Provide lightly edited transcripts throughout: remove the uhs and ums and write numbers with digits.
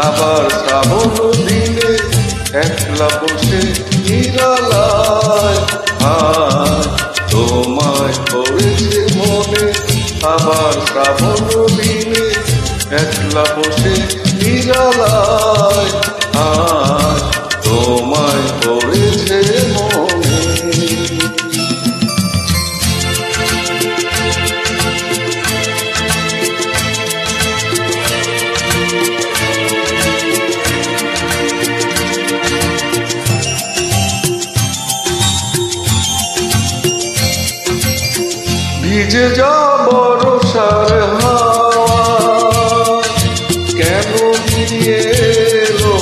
আবার শ্রাবণ দিনে একলা বসে নিরালায় তোমায় পড়েছে মনে আবার শ্রাবণ দিনে একলা বসে নিরালায় তোমায় পড়েছে মনে। ভিজে যা বরষার হাওয়া কেন ফিরিয়ে এলো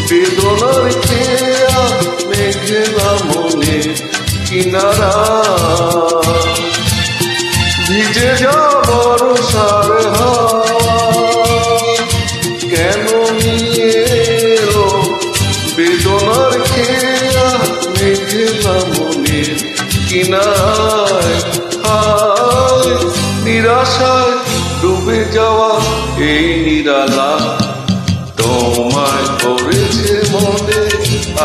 বেদনার খেয়া মেঘলা মনে কিনারা। ভিজে যা বরষার হাওয়া কেন নিয়ে এলো বেদনার খেয়া মেঘলা মনে কিনারায়। নিরাশায় ডুবে যাওয়া এই নিরালা তোমায় পড়েছে মনে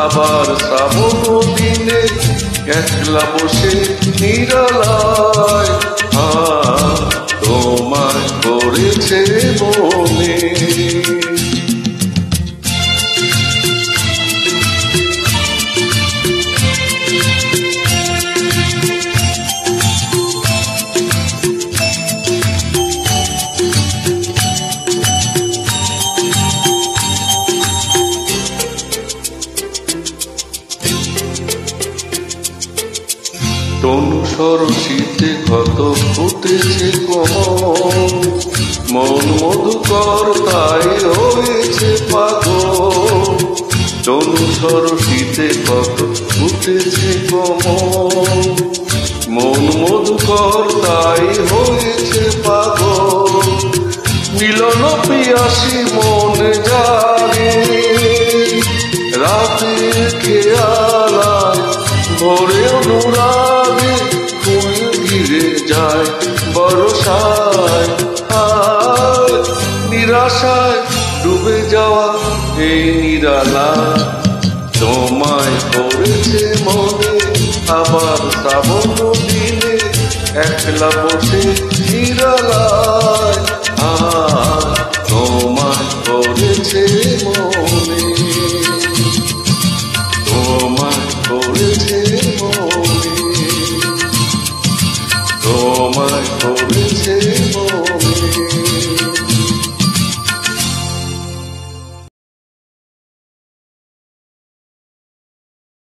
আবার শ্রাবণ দিনে একলা বসে নিরালায় তোমায় পড়েছে মনে। তনু সরসীতে কত ফুটেছে কোমল মন মধুকর তাই হয়েছে পাগল। তনু সরসীতে কত ফুটেছে কোমল মন মধুকর তাই হয়েছে পাগল। মিলন পিয়াসী মন জানে রাতে খেয়ালায় ভোরে অনুরাগে ফুল ঘিরে যায় বরষায়। নিরাশায় ডুবে যাওয়া এই নিরালা তোমায় পড়েছে মনে আবার শ্রাবণ দিনে একলা বসে নিরালায় তোমায় পড়েছে মনে তোমায় পড়েছে মনে তোমায় পড়েছে মনে।